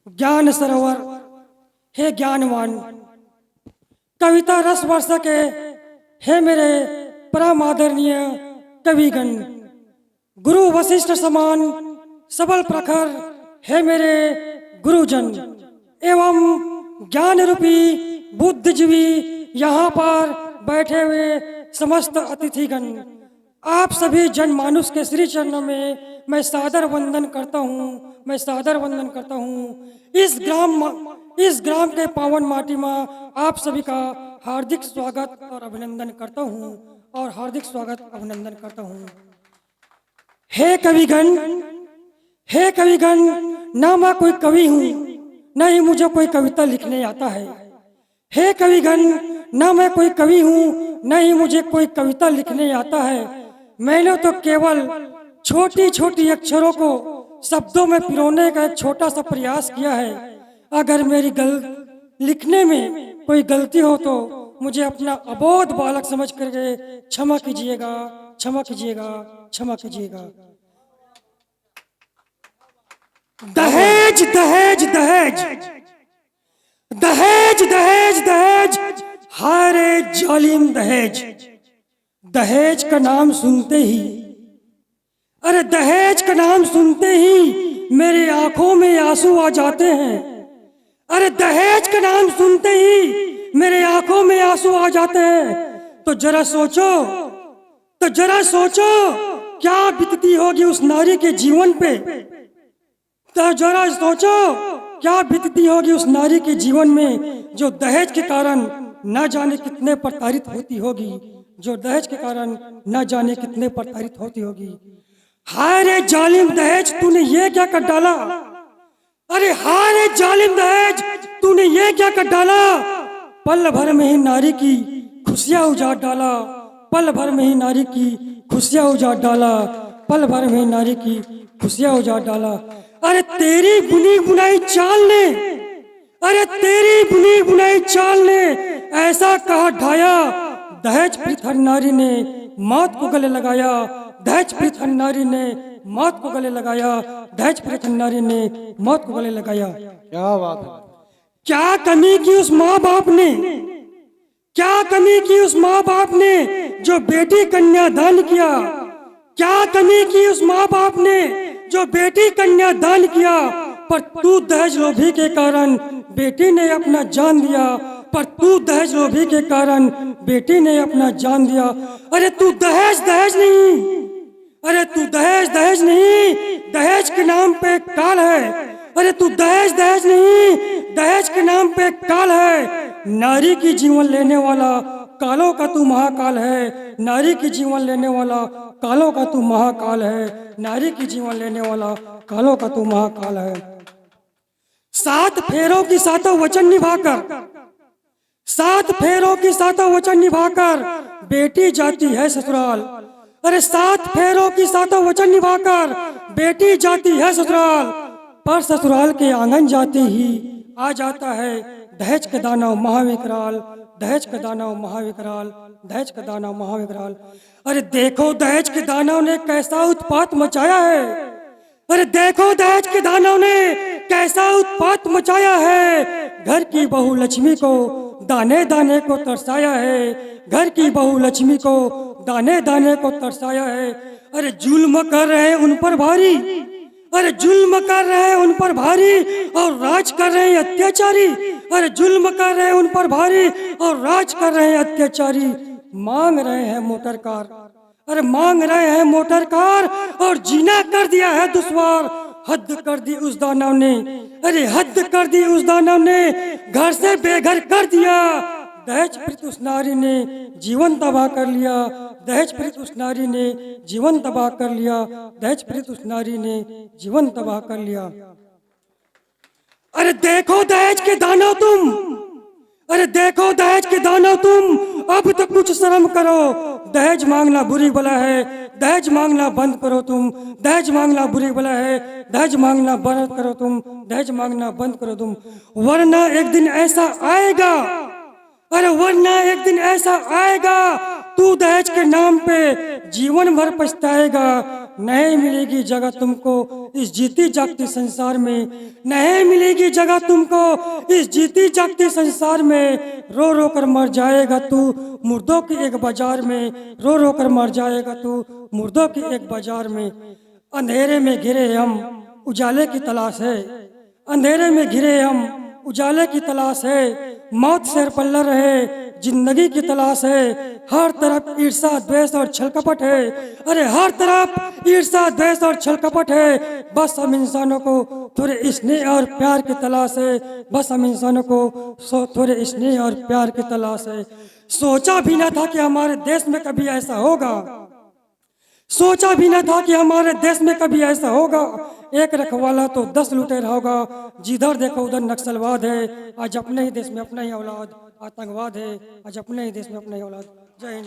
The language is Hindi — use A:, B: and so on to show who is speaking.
A: ज्ञान सरोवर, हे ज्ञानवान, कविता रस वर्षक हे मेरे परम आदरणीय कविगण, गुरु वशिष्ठ समान सबल प्रखर हे मेरे गुरुजन एवं ज्ञान रूपी बुद्धिजीवी यहाँ पर बैठे हुए समस्त अतिथिगण, आप सभी जनमानुष के श्री चरणों में मैं सादर वंदन करता हूँ। मैं सादर वंदन करता हूँ। इस ग्राम के पावन माटी में आप सभी का हार्दिक स्वागत और अभिनंदन करता हूँ और हार्दिक स्वागत अभिनंदन करता हूँ। हे कविगण, ना मैं कोई कवि हूँ, न ही मुझे कोई कविता लिखने आता है। हे कविगण, ना मैं कोई कवि हूँ, न ही मुझे कोई कविता लिखने आता है। मैंने तो केवल छोटी छोटी अक्षरों को शब्दों में पिरोने का एक छोटा सा प्रयास किया है। अगर मेरी लिखने में कोई गलती हो तो मुझे अपना अबोध बालक समझ करके क्षमा कीजिएगा, क्षमा कीजिएगा, क्षमा कीजिएगा। दहेज दहेज दहेज दहेज दहेज दहेज, हारे जालिम दहेज। दहेज का नाम सुनते ही, अरे दहेज का नाम सुनते ही मेरी आंखों में आंसू आ जाते हैं। अरे दहेज का नाम सुनते ही मेरे आंखों में आंसू आ जाते हैं। तो जरा सोचो क्या बीतती होगी उस नारी के जीवन पे। तो जरा सोचो क्या बीतती होगी उस नारी के जीवन में जो दहेज के कारण न जाने कितने प्रताड़ित होती होगी, जो दहेज के कारण न जाने कितने प्रताड़ित होती होगी। हाय रे जालिम दहेज, तूने ये क्या कर डाला। अरे हाय रे जालिम दहेज, तूने ये क्या कर डाला। पल भर में ही नारी की खुशियां उजाड़ डाला, पल भर में ही नारी की खुशियां उजाड़ डाला, पल भर में ही नारी की खुशियां उजाड़ डाला। अरे तेरी बुनी बुनाई चाल ने, अरे तेरी बुनी बुनाई चाल ने ऐसा कहा ढाया। दहेज प्रीत हर नारी ने मौत को गले लगाया, दहेज प्रीत हर नारी ने मौत को गले लगाया, दहेज प्रीत हर नारी ने मौत को गले लगाया।
B: क्या बात है।
A: क्या कमी की उस माँ बाप ने, क्या कमी की उस माँ बाप ने जो बेटी कन्या दान किया। क्या कमी की उस माँ बाप ने जो बेटी कन्या दान किया। पर तू दहेज लोभी के कारण बेटी ने अपना जान दिया, पर तू दहेज लोभी के कारण बेटी ने अपना जान दिया। अरे तू दहेज दहेज नहीं, अरे तू दहेज दहेज नहीं, दहेज के नाम पे काल है। अरे तू दहेज दहेज नहीं, दहेज के नाम पे काल है। नारी की जीवन लेने वाला कालों का तू महाकाल है। नारी की जीवन लेने वाला कालों का तू महाकाल है। नारी की जीवन लेने वाला कालों का तू महाकाल है। सात फेरों की सातों वचन निभाकर, सात फेरों की सातों वचन निभाकर बेटी जाती है ससुराल। अरे सात फेरों की सातों वचन निभाकर बेटी जाती है ससुराल। पर ससुराल के आंगन जाते ही आ जाता है दहेज का दानव महाविकराल, दहेज का दानव महाविकराल, दहेज का दानव महाविकराल। अरे देखो दहेज के दानव ने कैसा उत्पात मचाया है। अरे देखो दहेज के दानव ने कैसा उत्पात मचाया है। घर की बहू लक्ष्मी को दाने दाने को तरसाया है, घर की बहू लक्ष्मी को दाने दाने को तरसाया है। अरे जुल्म कर रहे उन पर भारी, अरे जुल्म कर रहे उन पर भारी और राज कर रहे अत्याचारी। अरे जुल्म कर रहे उन पर भारी और राज कर रहे अत्याचारी। मांग रहे हैं मोटर कार, अरे मांग रहे हैं मोटर कार और जीना कर दिया है दुश्वार। हद कर दी उस दानव ने, अरे हद कर दी उस दानव ने, घर से बेघर कर दिया। दहेज प्रीत उस नारी ने जीवन तबाह कर लिया, दहेज प्रीत उस नारी ने जीवन तबाह कर लिया, दहेज प्रीत उस नारी ने जीवन तबाह कर लिया। अरे देखो दहेज के दानव तुम, अरे देखो दहेज के दानव तुम, अब तो कुछ शर्म करो। दहेज मांगना बुरी बला है, दहेज मांगना बंद करो तुम, दहेज मांगना बुरी बला है, दहेज मांगना बंद करो तुम, दहेज मांगना बंद करो तुम। वरना एक दिन ऐसा आएगा, अरे वरना एक दिन ऐसा आएगा तू दहेज के नाम पे जीवन भर पछताएगा। नहीं मिलेगी जगह तुमको इस जीती जागती संसार में, नहीं मिलेगी जगह तुमको इस जीती जागती संसार में। रो रो कर मर जाएगा तू मुर्दों की एक बाजार में, रो रो कर मर जाएगा तू मुर्दों की एक बाजार में। अंधेरे में घिरे हम उजाले की तलाश है, अंधेरे में घिरे हम उजाले की तलाश है। मौत से पल्ला रहे जिंदगी की तलाश है। हर तरफ ईर्षा द्वेष और छल कपट है, अरे हर तरफ ईर्षा द्वेष और छल कपट है। बस हम इंसानों को थोड़े स्नेह और प्यार की तलाश है, बस हम इंसानों को थोड़े स्नेह और प्यार की तलाश है। सोचा भी ना था कि हमारे देश में कभी ऐसा होगा, सोचा भी न था कि हमारे देश में कभी ऐसा होगा। एक रखवाला तो 10 लुटेरा होगा, जिधर देखो उधर नक्सलवाद है। आज अपने ही देश में अपना ही औलाद आतंकवाद है, आज अपने ही देश में अपना ही औलाद। जय हिंद।